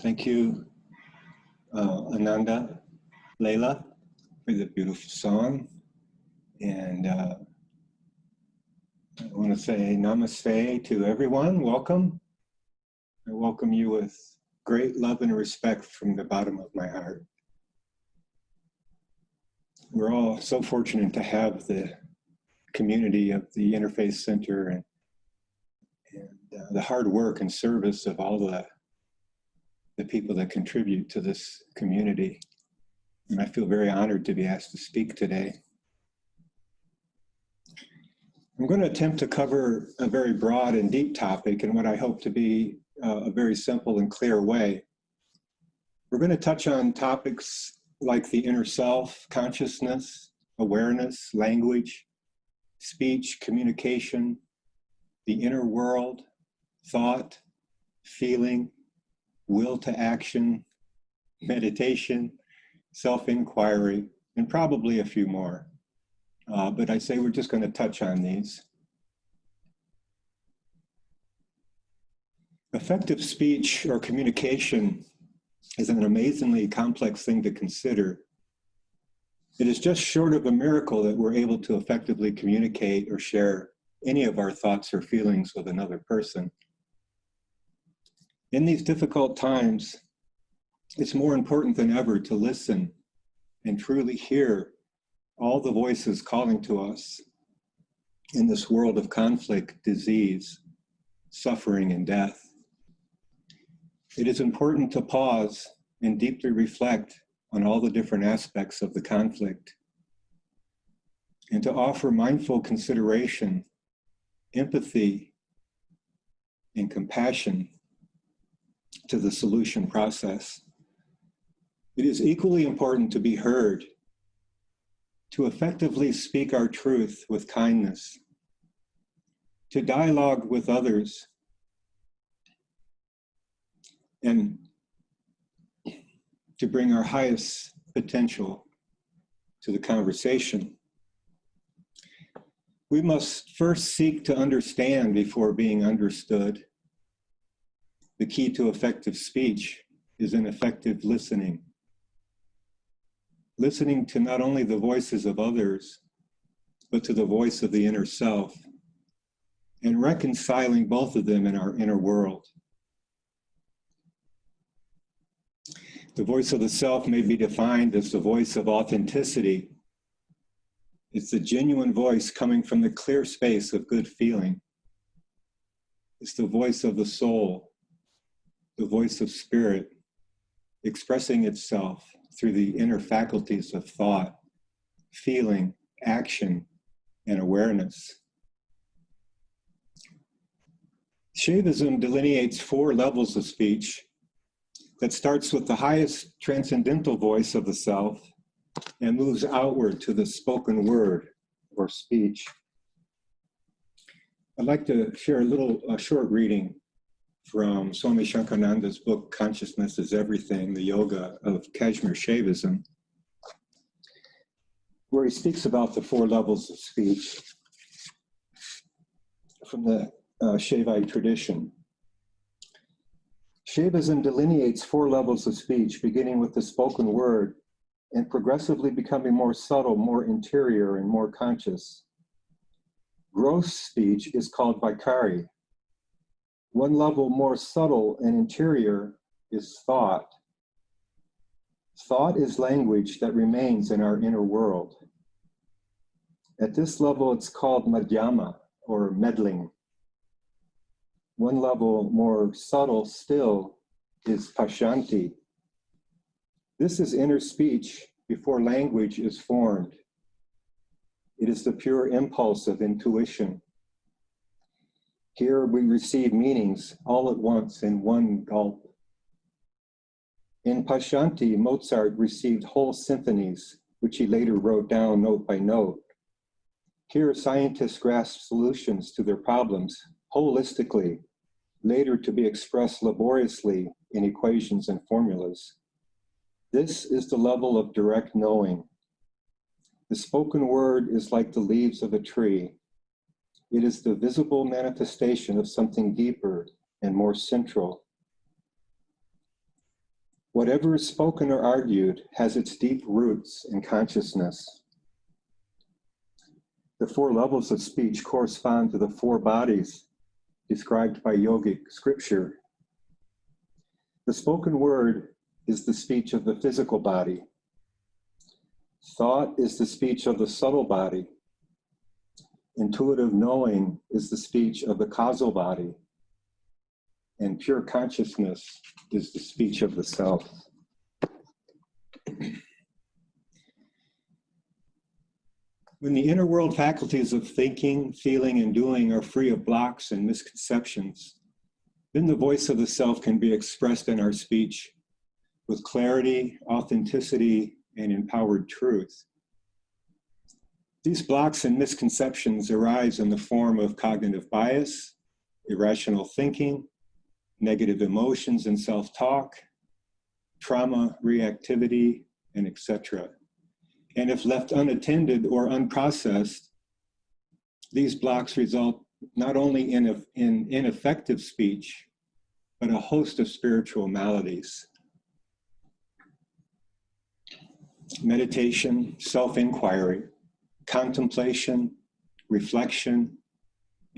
Thank you, Ananda, Leila, for the beautiful song. And I want to say namaste to everyone. Welcome. I welcome you with great love and respect from the bottom of my heart. We're all so fortunate to have the community of the Interfaith Center and the hard work and service of all the people that contribute to this community. And I feel very honored to be asked to speak today. I'm going to attempt to cover a very broad and deep topic in what I hope to be a very simple and clear way. We're going to touch on topics like the inner self, consciousness, awareness, language, speech, communication, the inner world, thought, feeling, will to action, meditation, self-inquiry, and probably a few more. But I say we're just going to touch on these. Effective speech or communication is an amazingly complex thing to consider. It is just short of a miracle that we're able to effectively communicate or share any of our thoughts or feelings with another person. In these difficult times, it's more important than ever to listen and truly hear all the voices calling to us in this world of conflict, disease, suffering, and death. It is important to pause and deeply reflect on all the different aspects of the conflict and to offer mindful consideration, empathy, and compassion to the solution process. It is equally important to be heard, to effectively speak our truth with kindness, to dialogue with others, and to bring our highest potential to the conversation. We must first seek to understand before being understood. The key to effective speech is in effective listening. Listening to not only the voices of others, but to the voice of the inner self, and reconciling both of them in our inner world. The voice of the self may be defined as the voice of authenticity. It's the genuine voice coming from the clear space of good feeling. It's the voice of the soul, the voice of spirit, expressing itself through the inner faculties of thought, feeling, action, and awareness. Shaivism delineates 4 levels of speech that starts with the highest transcendental voice of the self and moves outward to the spoken word or speech. I'd like to share a short reading from Swami Atmananda's book, Consciousness is Everything, the Yoga of Kashmir Shaivism, where he speaks about the 4 levels of speech from the Shaivite tradition. Shaivism delineates 4 levels of speech, beginning with the spoken word and progressively becoming more subtle, more interior, and more conscious. Gross speech is called Vaikari. One level more subtle and interior is thought. Thought is language that remains in our inner world. At this level, it's called madhyama, or meddling. One level more subtle still is pashanti. This is inner speech before language is formed. It is the pure impulse of intuition. Here we receive meanings all at once in one gulp. In Pashanti, Mozart received whole symphonies, which he later wrote down note by note. Here scientists grasp solutions to their problems holistically, later to be expressed laboriously in equations and formulas. This is the level of direct knowing. The spoken word is like the leaves of a tree. It is the visible manifestation of something deeper and more central. Whatever is spoken or argued has its deep roots in consciousness. The 4 levels of speech correspond to the 4 bodies described by yogic scripture. The spoken word is the speech of the physical body. Thought is the speech of the subtle body. Intuitive knowing is the speech of the causal body. And pure consciousness is the speech of the self. When the inner world faculties of thinking, feeling, and doing are free of blocks and misconceptions, then the voice of the self can be expressed in our speech with clarity, authenticity, and empowered truth. These blocks and misconceptions arise in the form of cognitive bias, irrational thinking, negative emotions and self-talk, trauma, reactivity, and etc. And if left unattended or unprocessed, these blocks result not only in ineffective speech, but a host of spiritual maladies. Meditation, self-inquiry, contemplation, reflection,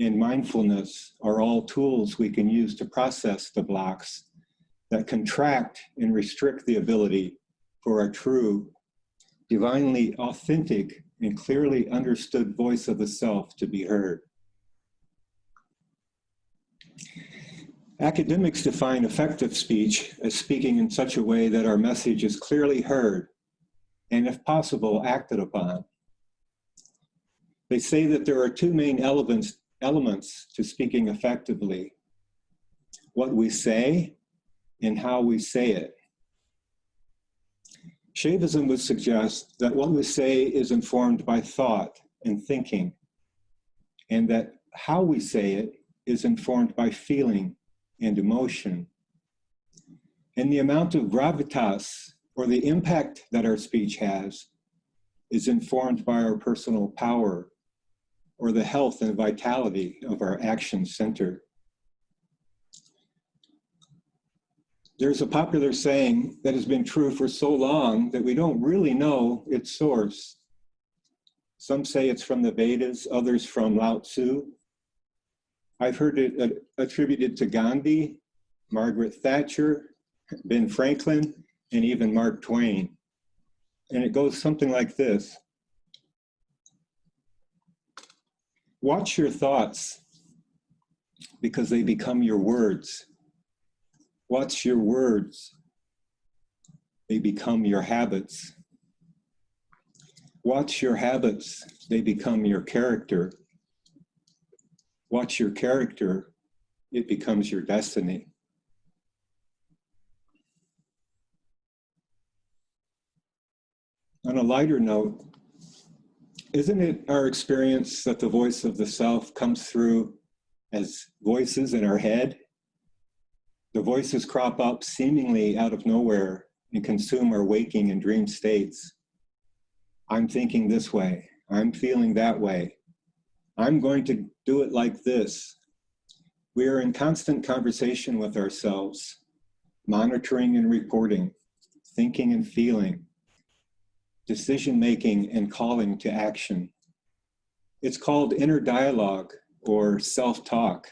and mindfulness are all tools we can use to process the blocks that contract and restrict the ability for our true, divinely authentic, and clearly understood voice of the self to be heard. Academics define effective speech as speaking in such a way that our message is clearly heard and, if possible, acted upon. They say that there are 2 main elements to speaking effectively: what we say and how we say it. Shaivism would suggest that what we say is informed by thought and thinking, and that how we say it is informed by feeling and emotion. And the amount of gravitas, or the impact that our speech has, is informed by our personal power, or the health and vitality of our action center. There's a popular saying that has been true for so long that we don't really know its source. Some say it's from the Vedas, others from Lao Tzu. I've heard it attributed to Gandhi, Margaret Thatcher, Ben Franklin, and even Mark Twain. And it goes something like this: watch your thoughts, because they become your words. Watch your words, they become your habits. Watch your habits, they become your character. Watch your character, it becomes your destiny. On a lighter note, isn't it our experience that the voice of the self comes through as voices in our head? The voices crop up seemingly out of nowhere and consume our waking and dream states. I'm thinking this way, I'm feeling that way, I'm going to do it like this. We are in constant conversation with ourselves, monitoring and reporting, thinking and feeling, decision-making and calling to action. It's called inner dialogue or self-talk.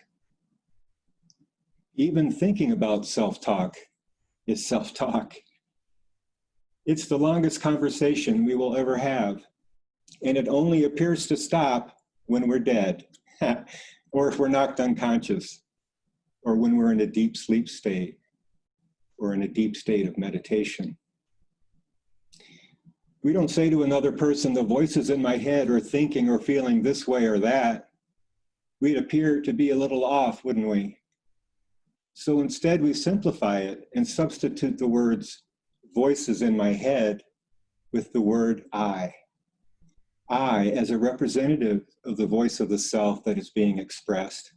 Even thinking about self-talk is self-talk. It's the longest conversation we will ever have, and it only appears to stop when we're dead, or if we're knocked unconscious, or when we're in a deep sleep state, or in a deep state of meditation. We don't say to another person, the voices in my head are thinking or feeling this way or that. We'd appear to be a little off, wouldn't we? So instead we simplify it and substitute the words voices in my head with the word I. I as a representative of the voice of the self that is being expressed.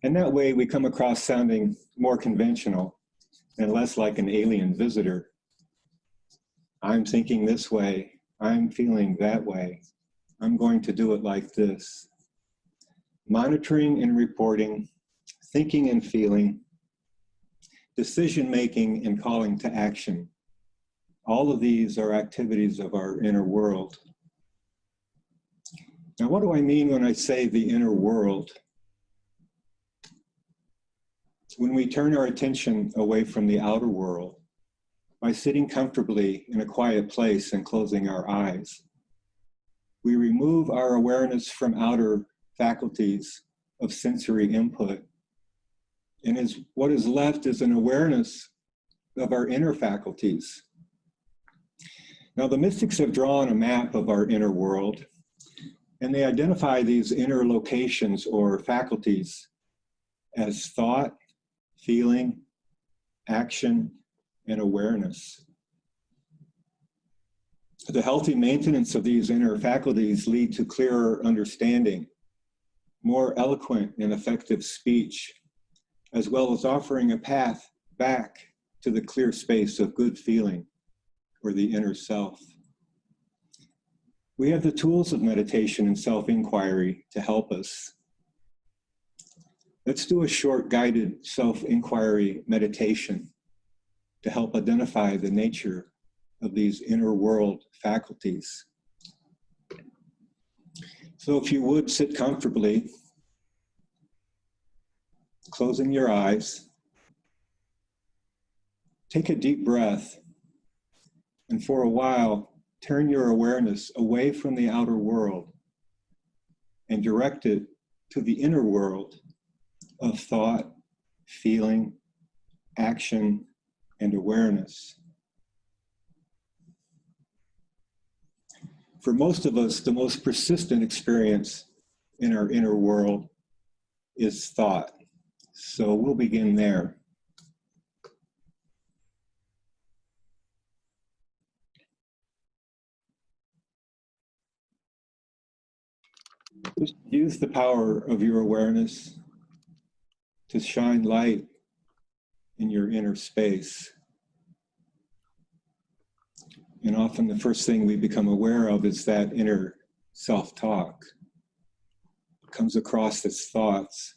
And that way we come across sounding more conventional and less like an alien visitor. I'm thinking this way, I'm feeling that way, I'm going to do it like this. Monitoring and reporting, thinking and feeling, decision-making, and calling to action. All of these are activities of our inner world. Now, what do I mean when I say the inner world? When we turn our attention away from the outer world, by sitting comfortably in a quiet place and closing our eyes, we remove our awareness from outer faculties of sensory input. And what is left is an awareness of our inner faculties. Now, the mystics have drawn a map of our inner world, and they identify these inner locations or faculties as thought, feeling, action, and awareness. The healthy maintenance of these inner faculties lead to clearer understanding, more eloquent and effective speech, as well as offering a path back to the clear space of good feeling, or the inner self. We have the tools of meditation and self-inquiry to help us. Let's do a short guided self-inquiry meditation to help identify the nature of these inner world faculties. So if you would sit comfortably, closing your eyes, take a deep breath, and for a while, turn your awareness away from the outer world and direct it to the inner world of thought, feeling, action, and awareness. For most of us, the most persistent experience in our inner world is thought. So we'll begin there. Just use the power of your awareness to shine light in your inner space. And often the first thing we become aware of is that inner self-talk. It comes across as thoughts.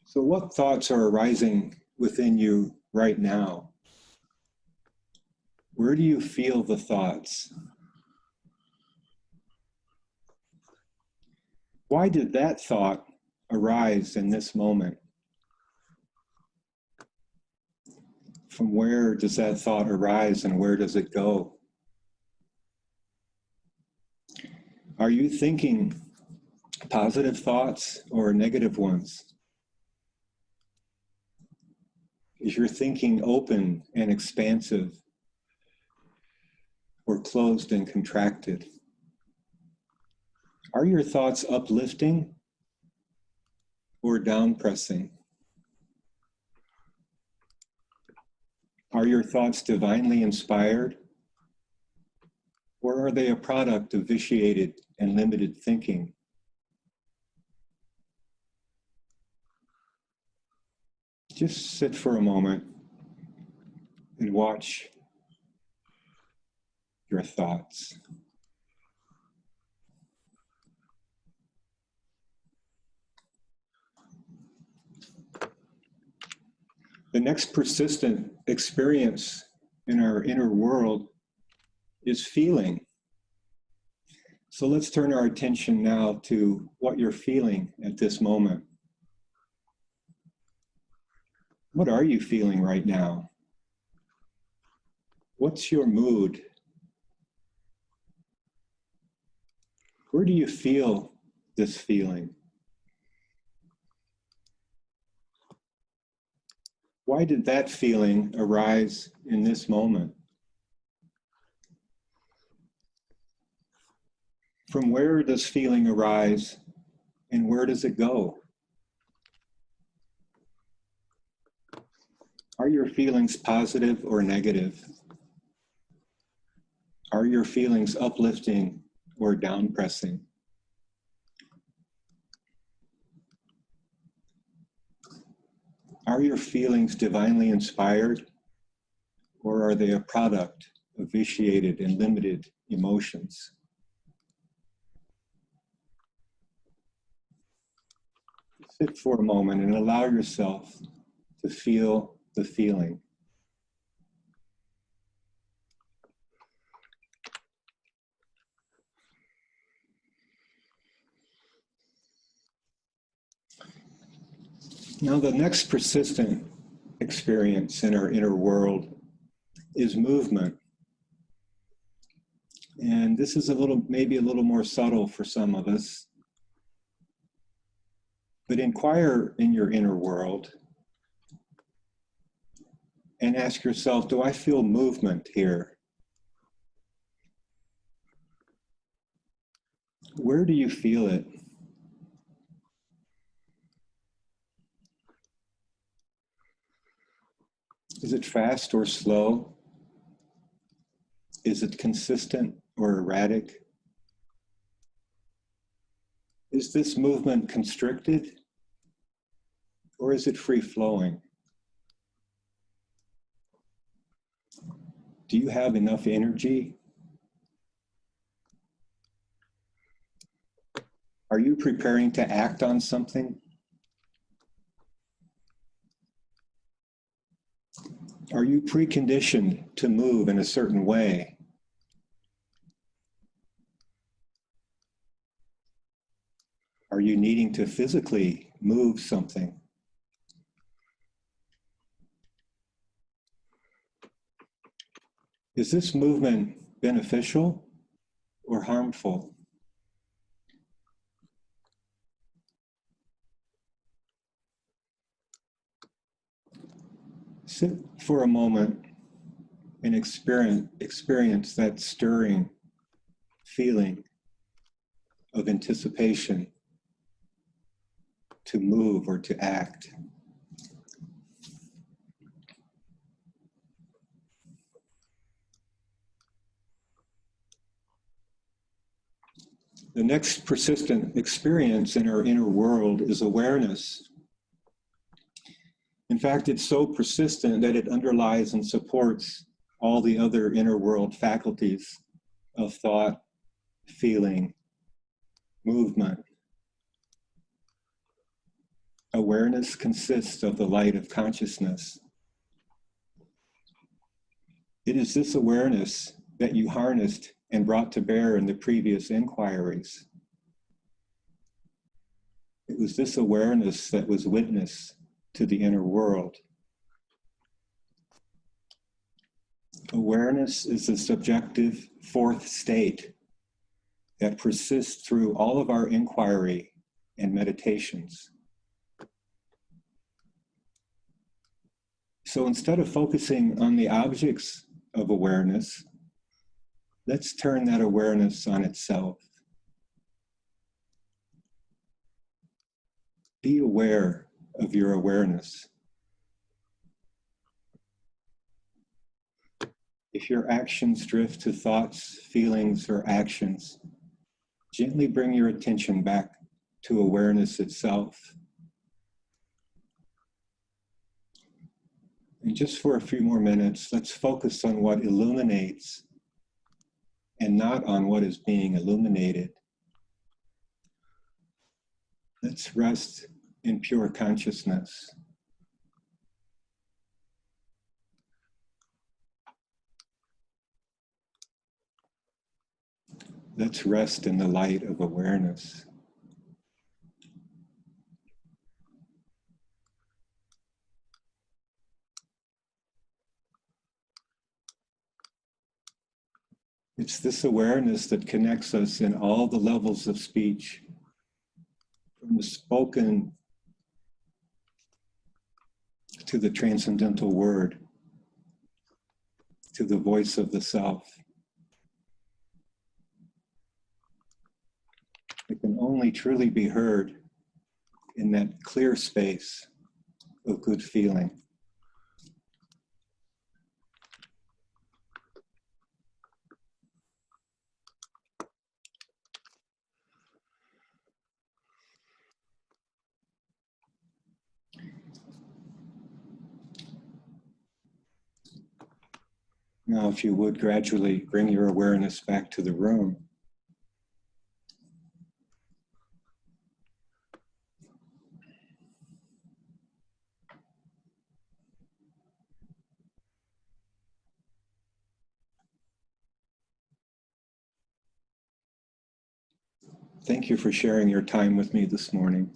So what thoughts are arising within you right now? Where do you feel the thoughts? Why did that thought arise in this moment? From where does that thought arise and where does it go? Are you thinking positive thoughts or negative ones? Is your thinking open and expansive or closed and contracted? Are your thoughts uplifting or down-pressing? Are your thoughts divinely inspired, or are they a product of vitiated and limited thinking? Just sit for a moment and watch your thoughts. The next persistent experience in our inner world is feeling. So let's turn our attention now to what you're feeling at this moment. What are you feeling right now? What's your mood? Where do you feel this feeling? Why did that feeling arise in this moment? From where does feeling arise and where does it go? Are your feelings positive or negative? Are your feelings uplifting or down-pressing? Are your feelings divinely inspired, or are they a product of vitiated and limited emotions? Sit for a moment and allow yourself to feel the feeling. Now, the next persistent experience in our inner world is movement. And this is maybe a little more subtle for some of us. But inquire in your inner world and ask yourself, do I feel movement here? Where do you feel it? Is it fast or slow? Is it consistent or erratic? Is this movement constricted or is it free-flowing? Do you have enough energy? Are you preparing to act on something? Are you preconditioned to move in a certain way? Are you needing to physically move something? Is this movement beneficial or harmful? Sit for a moment and experience that stirring feeling of anticipation to move or to act. The next persistent experience in our inner world is awareness. In fact, it's so persistent that it underlies and supports all the other inner world faculties of thought, feeling, movement. Awareness consists of the light of consciousness. It is this awareness that you harnessed and brought to bear in the previous inquiries. It was this awareness that was witness to the inner world. Awareness is the subjective fourth state that persists through all of our inquiry and meditations. So instead of focusing on the objects of awareness, let's turn that awareness on itself. Be aware of your awareness. If your actions drift to thoughts, feelings, or actions, gently bring your attention back to awareness itself. And just for a few more minutes, let's focus on what illuminates and not on what is being illuminated. Let's rest in pure consciousness. Let's rest in the light of awareness. It's this awareness that connects us in all the levels of speech, from the spoken to the transcendental word, to the voice of the self. It can only truly be heard in that clear space of good feeling. Now, if you would gradually bring your awareness back to the room. Thank you for sharing your time with me this morning.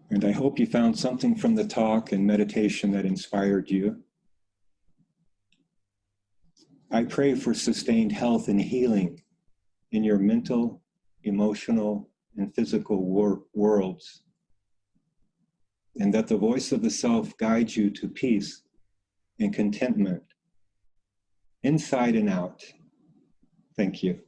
And I hope you found something from the talk and meditation that inspired you. I pray for sustained health and healing in your mental, emotional, and physical worlds, and that the voice of the self guides you to peace and contentment, inside and out. Thank you.